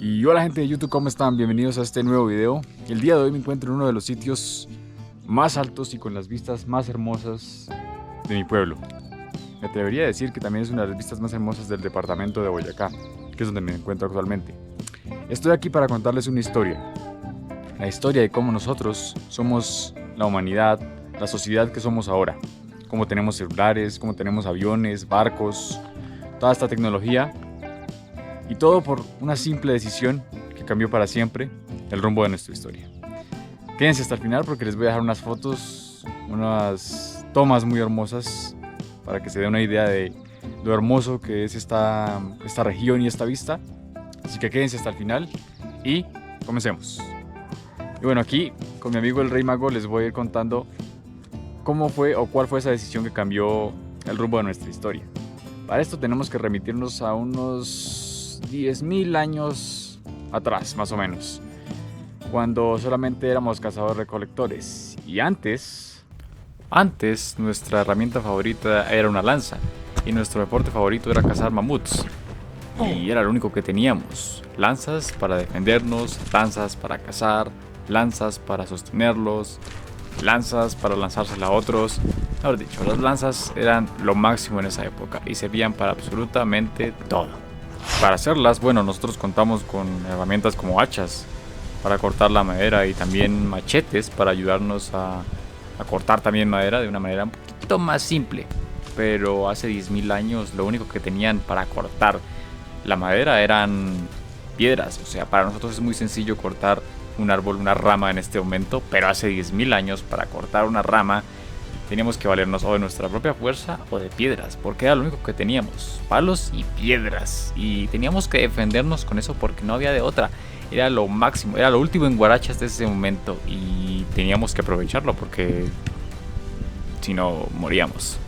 Y hola gente de YouTube, ¿cómo están? Bienvenidos a este nuevo video. El día de hoy me encuentro en uno de los sitios más altos y con las vistas más hermosas de mi pueblo. Me atrevería a decir que también es una de las vistas más hermosas del departamento de Boyacá, que es donde me encuentro actualmente. Estoy aquí para contarles una historia. La historia de cómo nosotros somos la humanidad, la sociedad que somos ahora. Cómo tenemos celulares, cómo tenemos aviones, barcos, toda esta tecnología. Y todo por una simple decisión que cambió para siempre el rumbo de nuestra historia. Quédense hasta el final porque les voy a dejar unas fotos, unas tomas muy hermosas para que se den una idea de lo hermoso que es esta región y esta vista. Así que quédense hasta el final y comencemos. Y bueno, aquí con mi amigo el Rey Mago les voy a ir contando cómo fue o cuál fue esa decisión que cambió el rumbo de nuestra historia. Para esto tenemos que remitirnos a unos 10.000 años atrás, más o menos, cuando solamente éramos cazadores-recolectores. Y antes nuestra herramienta favorita era una lanza y nuestro deporte favorito era cazar mamuts. Y era lo único que teníamos: lanzas para defendernos, lanzas para cazar, lanzas para sostenerlos, lanzas para lanzárselas a otros. Mejor dicho, las lanzas eran lo máximo en esa época y servían para absolutamente todo. Para hacerlas, bueno, nosotros contamos con herramientas como hachas para cortar la madera y también machetes para ayudarnos a cortar también madera de una manera un poquito más simple. Pero hace 10.000 años lo único que tenían para cortar la madera eran piedras. O sea, para nosotros es muy sencillo cortar un árbol, una rama en este momento, pero hace 10.000 años para cortar una rama teníamos que valernos o de nuestra propia fuerza o de piedras, porque era lo único que teníamos: palos y piedras, y teníamos que defendernos con eso porque no había de otra. Era lo máximo, era lo último en guarachas de ese momento y teníamos que aprovecharlo porque si no moríamos.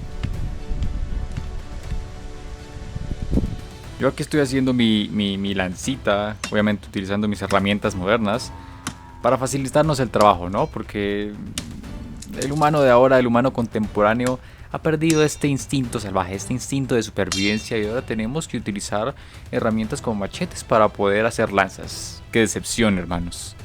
Yo aquí estoy haciendo mi lancita, obviamente utilizando mis herramientas modernas para facilitarnos el trabajo, ¿no? Porque el humano de ahora, el humano contemporáneo, ha perdido este instinto salvaje, este instinto de supervivencia, y ahora tenemos que utilizar herramientas como machetes para poder hacer lanzas. Qué decepción, hermanos.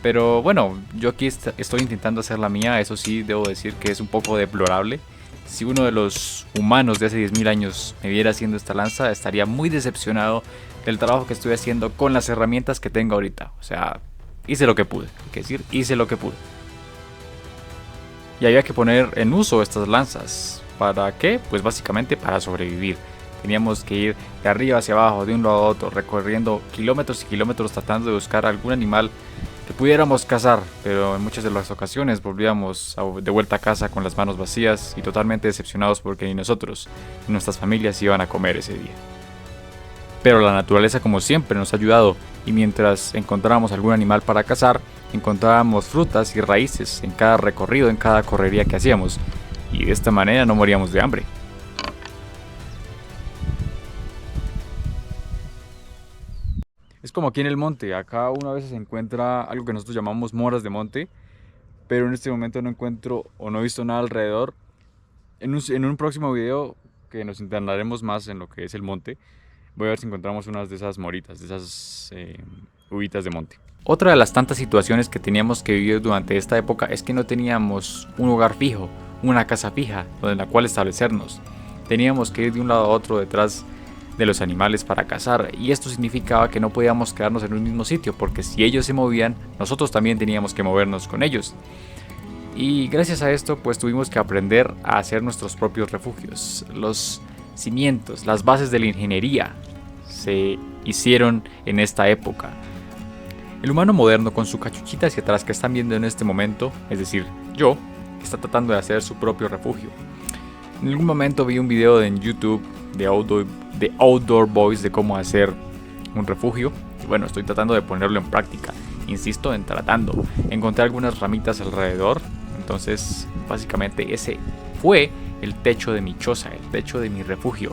Pero bueno, yo aquí estoy intentando hacer la mía. Eso sí, debo decir que es un poco deplorable. Si uno de los humanos de hace 10.000 años me viera haciendo esta lanza, estaría muy decepcionado del trabajo que estoy haciendo con las herramientas que tengo ahorita. O sea, hice lo que pude, hay que decir, hice lo que pude. Y había que poner en uso estas lanzas. ¿Para qué? Pues básicamente para sobrevivir. Teníamos que ir de arriba hacia abajo, de un lado a otro, recorriendo kilómetros y kilómetros tratando de buscar algún animal que pudiéramos cazar, pero en muchas de las ocasiones volvíamos de vuelta a casa con las manos vacías y totalmente decepcionados porque ni nosotros ni nuestras familias iban a comer ese día. Pero la naturaleza, como siempre, nos ha ayudado, y mientras encontrábamos algún animal para cazar, encontrábamos frutas y raíces en cada recorrido, en cada correría que hacíamos, y de esta manera no moríamos de hambre. Es como aquí en el monte. Acá uno a veces encuentra algo que nosotros llamamos moras de monte, pero en este momento no encuentro o no he visto nada alrededor. En un próximo video que nos internaremos más en lo que es el monte, voy a ver si encontramos unas de esas moritas, de esas uvitas de monte. Otra de las tantas situaciones que teníamos que vivir durante esta época es que no teníamos un hogar fijo, una casa fija en la cual establecernos. Teníamos que ir de un lado a otro detrás de los animales para cazar, y esto significaba que no podíamos quedarnos en un mismo sitio, porque si ellos se movían, nosotros también teníamos que movernos con ellos. Y gracias a esto pues tuvimos que aprender a hacer nuestros propios refugios. Los cimientos, las bases de la ingeniería se hicieron en esta época. El humano moderno, con su cachuchita hacia atrás que están viendo en este momento, es decir, yo, está tratando de hacer su propio refugio. En algún momento vi un video en YouTube de Outdoor Boys de cómo hacer un refugio. Y bueno, estoy tratando de ponerlo en práctica. Insisto en tratando. Encontré algunas ramitas alrededor. Entonces, básicamente ese fue el techo de mi choza, el techo de mi refugio.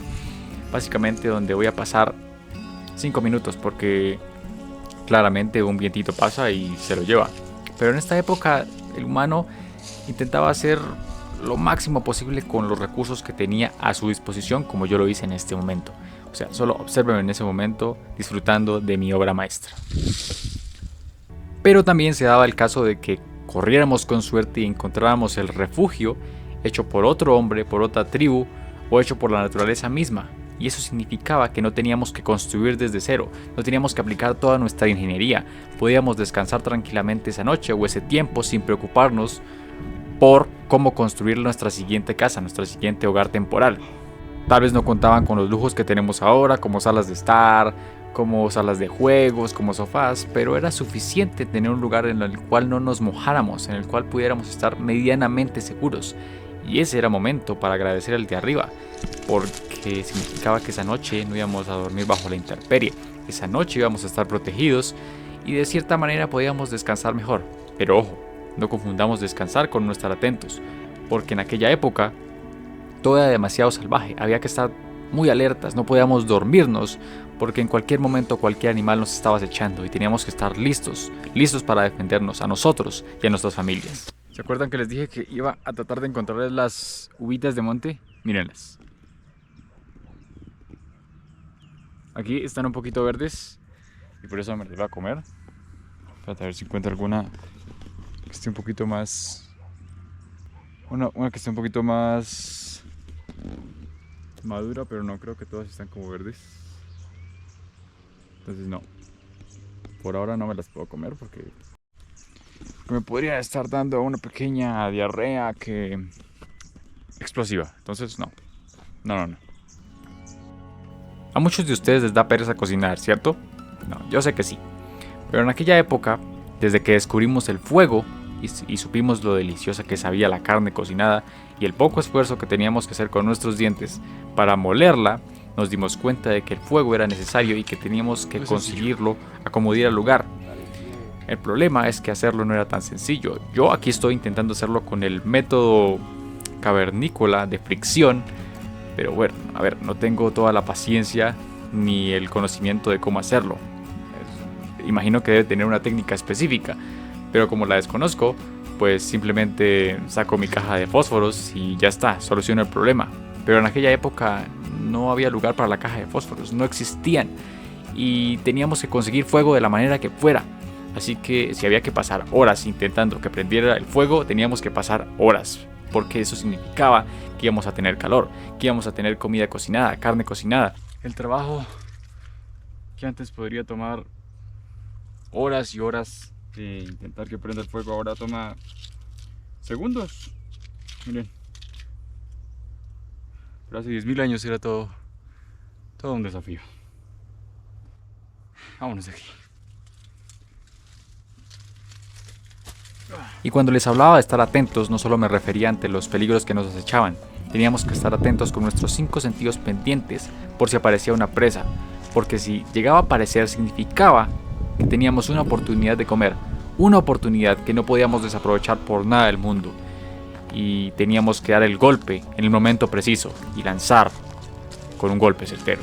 Básicamente donde voy a pasar 5 minutos porque claramente un vientito pasa y se lo lleva. Pero en esta época el humano intentaba hacer lo máximo posible con los recursos que tenía a su disposición, como yo lo hice en este momento. O sea, solo obsérvenme en ese momento disfrutando de mi obra maestra. Pero también se daba el caso de que corriéramos con suerte y encontráramos el refugio hecho por otro hombre, por otra tribu o hecho por la naturaleza misma. Y eso significaba que no teníamos que construir desde cero, no teníamos que aplicar toda nuestra ingeniería, podíamos descansar tranquilamente esa noche o ese tiempo sin preocuparnos por cómo construir nuestra siguiente casa, nuestro siguiente hogar temporal. Tal vez no contaban con los lujos que tenemos ahora, como salas de estar, como salas de juegos, como sofás, pero era suficiente tener un lugar en el cual no nos mojáramos, en el cual pudiéramos estar medianamente seguros. Y ese era momento para agradecer al de arriba, porque significaba que esa noche no íbamos a dormir bajo la intemperie, esa noche íbamos a estar protegidos y de cierta manera podíamos descansar mejor. Pero ojo, no confundamos descansar con no estar atentos, porque en aquella época todo era demasiado salvaje, había que estar muy alertas, no podíamos dormirnos, porque en cualquier momento cualquier animal nos estaba acechando y teníamos que estar listos para defendernos a nosotros y a nuestras familias. ¿Se acuerdan que les dije que iba a tratar de encontrarles las uvitas de monte? Mírenlas. Aquí están un poquito verdes y por eso me las iba a comer. Para ver si encuentro alguna que esté un poquito más... Una que esté un poquito más madura, pero no, creo que todas están como verdes. Entonces no. Por ahora no me las puedo comer porque me podría estar dando una pequeña diarrea explosiva. Entonces no. No. A muchos de ustedes les da pereza cocinar, ¿cierto? No, yo sé que sí. Pero en aquella época, desde que descubrimos el fuego y supimos lo deliciosa que sabía la carne cocinada y el poco esfuerzo que teníamos que hacer con nuestros dientes para molerla, nos dimos cuenta de que el fuego era necesario y que teníamos que conseguirlo a como diera lugar. El problema es que hacerlo no era tan sencillo. Yo aquí estoy intentando hacerlo con el método cavernícola de fricción, pero bueno, a ver, no tengo toda la paciencia ni el conocimiento de cómo hacerlo. Imagino que debe tener una técnica específica, pero como la desconozco, pues simplemente saco mi caja de fósforos y ya está, soluciono el problema. Pero en aquella época no había lugar para la caja de fósforos, no existían y teníamos que conseguir fuego de la manera que fuera. Así que si había que pasar horas intentando que prendiera el fuego, teníamos que pasar horas, porque eso significaba que íbamos a tener calor, que íbamos a tener comida cocinada, carne cocinada. El trabajo que antes podría tomar horas y horas de intentar que prenda el fuego ahora toma segundos. Miren, pero hace 10.000 años era todo un desafío. Vámonos de aquí. Y cuando les hablaba de estar atentos, no solo me refería ante los peligros que nos acechaban. Teníamos que estar atentos con nuestros 5 sentidos pendientes por si aparecía una presa, porque si llegaba a aparecer significaba que teníamos una oportunidad de comer, una oportunidad que no podíamos desaprovechar por nada del mundo. Y teníamos que dar el golpe en el momento preciso y lanzar con un golpe certero.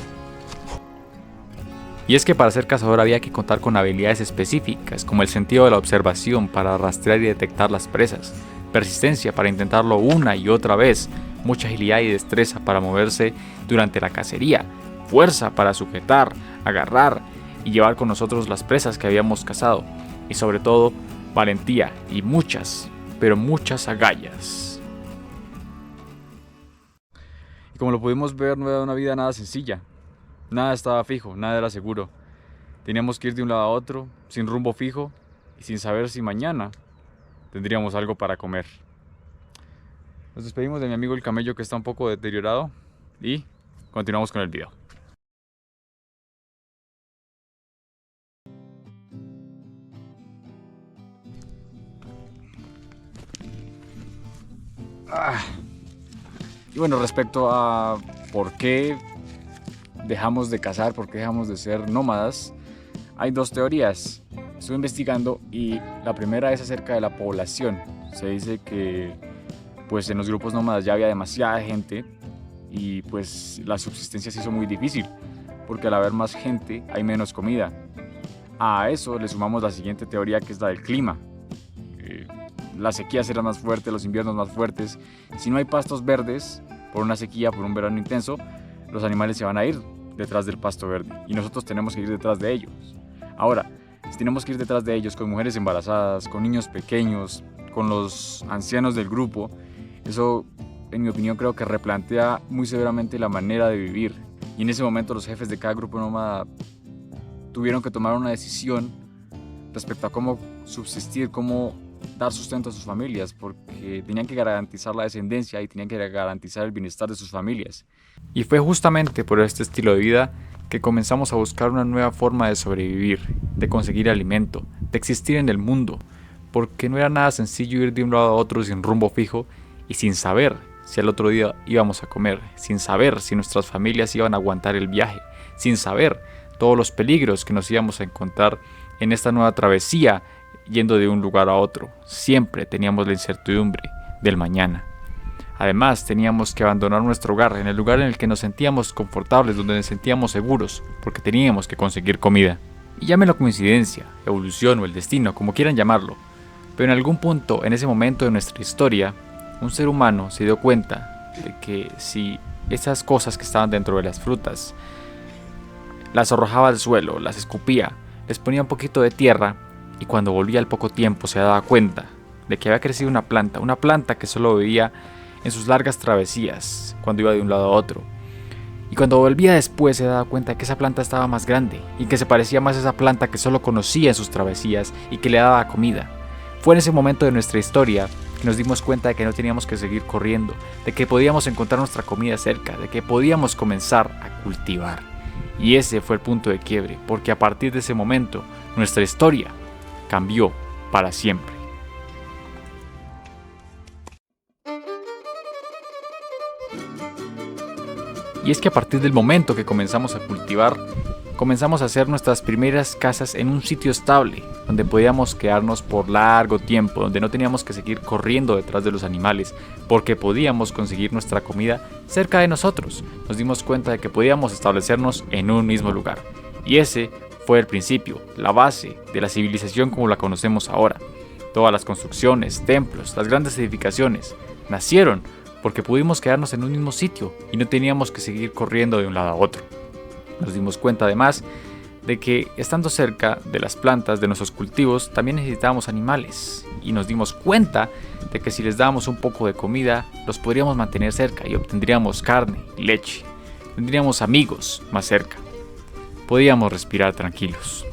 Y es que para ser cazador había que contar con habilidades específicas, como el sentido de la observación para rastrear y detectar las presas, persistencia para intentarlo una y otra vez, mucha agilidad y destreza para moverse durante la cacería, fuerza para sujetar, agarrar y llevar con nosotros las presas que habíamos cazado, y sobre todo, valentía y muchas, pero muchas agallas. Y como lo pudimos ver, no era una vida nada sencilla. Nada estaba fijo, nada era seguro. Teníamos que ir de un lado a otro, sin rumbo fijo y sin saber si mañana tendríamos algo para comer. Nos despedimos de mi amigo el camello, que está un poco deteriorado, y continuamos con el video. Y bueno, respecto a por qué dejamos de cazar, por qué dejamos de ser nómadas, hay dos teorías. Estuve investigando y la primera es acerca de la población. Se dice que pues en los grupos nómadas ya había demasiada gente y pues la subsistencia se hizo muy difícil, porque al haber más gente hay menos comida. A eso le sumamos la siguiente teoría, que es la del clima. Las sequías eran más fuertes, los inviernos más fuertes. Si no hay pastos verdes por una sequía, por un verano intenso, los animales se van a ir detrás del pasto verde y nosotros tenemos que ir detrás de ellos. Ahora, si tenemos que ir detrás de ellos con mujeres embarazadas, con niños pequeños, con los ancianos del grupo, eso, en mi opinión, creo que replantea muy severamente la manera de vivir. Y en ese momento los jefes de cada grupo nómada tuvieron que tomar una decisión respecto a cómo subsistir, cómo dar sustento a sus familias, porque tenían que garantizar la descendencia y tenían que garantizar el bienestar de sus familias. Y fue justamente por este estilo de vida que comenzamos a buscar una nueva forma de sobrevivir, de conseguir alimento, de existir en el mundo, porque no era nada sencillo ir de un lado a otro sin rumbo fijo y sin saber si al otro día íbamos a comer, sin saber si nuestras familias iban a aguantar el viaje, sin saber todos los peligros que nos íbamos a encontrar en esta nueva travesía yendo de un lugar a otro. Siempre teníamos la incertidumbre del mañana. Además, teníamos que abandonar nuestro hogar, en el lugar en el que nos sentíamos confortables, donde nos sentíamos seguros, porque teníamos que conseguir comida. Y llámenlo coincidencia, evolución o el destino, como quieran llamarlo. Pero en algún punto, en ese momento de nuestra historia, un ser humano se dio cuenta de que si esas cosas que estaban dentro de las frutas las arrojaba al suelo, las escupía, les ponía un poquito de tierra, y cuando volvía al poco tiempo se daba cuenta de que había crecido una planta que solo vivía en sus largas travesías cuando iba de un lado a otro. Y cuando volvía después se daba cuenta que esa planta estaba más grande y que se parecía más a esa planta que solo conocía en sus travesías y que le daba comida. Fue en ese momento de nuestra historia que nos dimos cuenta de que no teníamos que seguir corriendo, de que podíamos encontrar nuestra comida cerca, de que podíamos comenzar a cultivar. Y ese fue el punto de quiebre, porque a partir de ese momento nuestra historia cambió para siempre. Y es que a partir del momento que comenzamos a cultivar, comenzamos a hacer nuestras primeras casas en un sitio estable, donde podíamos quedarnos por largo tiempo, donde no teníamos que seguir corriendo detrás de los animales, porque podíamos conseguir nuestra comida cerca de nosotros. Nos dimos cuenta de que podíamos establecernos en un mismo lugar. Y ese fue el principio, la base de la civilización como la conocemos ahora. Todas las construcciones, templos, las grandes edificaciones nacieron porque pudimos quedarnos en un mismo sitio y no teníamos que seguir corriendo de un lado a otro. Nos dimos cuenta además de que estando cerca de las plantas de nuestros cultivos también necesitábamos animales, y nos dimos cuenta de que si les dábamos un poco de comida los podríamos mantener cerca y obtendríamos carne y leche, tendríamos amigos más cerca. Podíamos respirar tranquilos.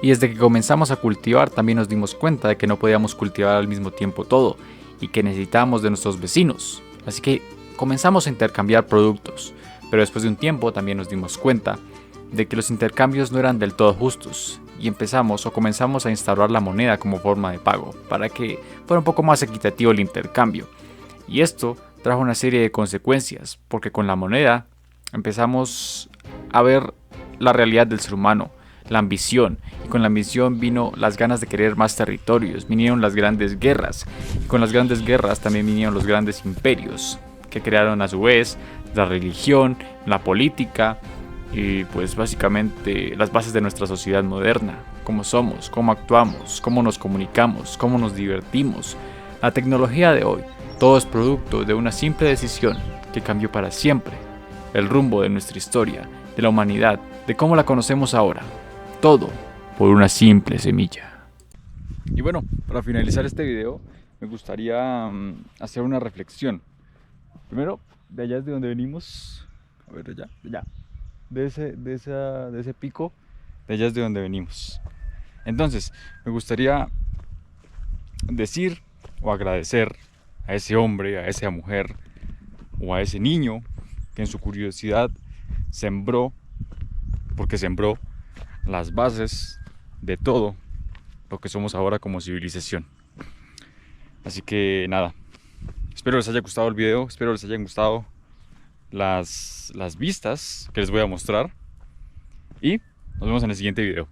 Y desde que comenzamos a cultivar también nos dimos cuenta de que no podíamos cultivar al mismo tiempo todo y que necesitábamos de nuestros vecinos. Así que comenzamos a intercambiar productos, pero después de un tiempo también nos dimos cuenta de que los intercambios no eran del todo justos y comenzamos a instaurar la moneda como forma de pago para que fuera un poco más equitativo el intercambio. Y esto trajo una serie de consecuencias, porque con la moneda empezamos a ver la realidad del ser humano, la ambición, y con la ambición vino las ganas de querer más territorios, vinieron las grandes guerras, y con las grandes guerras también vinieron los grandes imperios, que crearon a su vez la religión, la política, y pues básicamente las bases de nuestra sociedad moderna, cómo somos, cómo actuamos, cómo nos comunicamos, cómo nos divertimos. La tecnología de hoy, todo es producto de una simple decisión que cambió para siempre el rumbo de nuestra historia, de la humanidad, de cómo la conocemos ahora. Todo por una simple semilla. Y bueno, para finalizar este video, me gustaría hacer una reflexión. Primero, de allá es de donde venimos. A ver, de allá. De ese pico, de allá es de donde venimos. Entonces, me gustaría decir o agradecer a ese hombre, a esa mujer o a ese niño que en su curiosidad sembró las bases de todo lo que somos ahora como civilización. Así que nada, espero les haya gustado el video, espero les hayan gustado las vistas que les voy a mostrar y nos vemos en el siguiente video.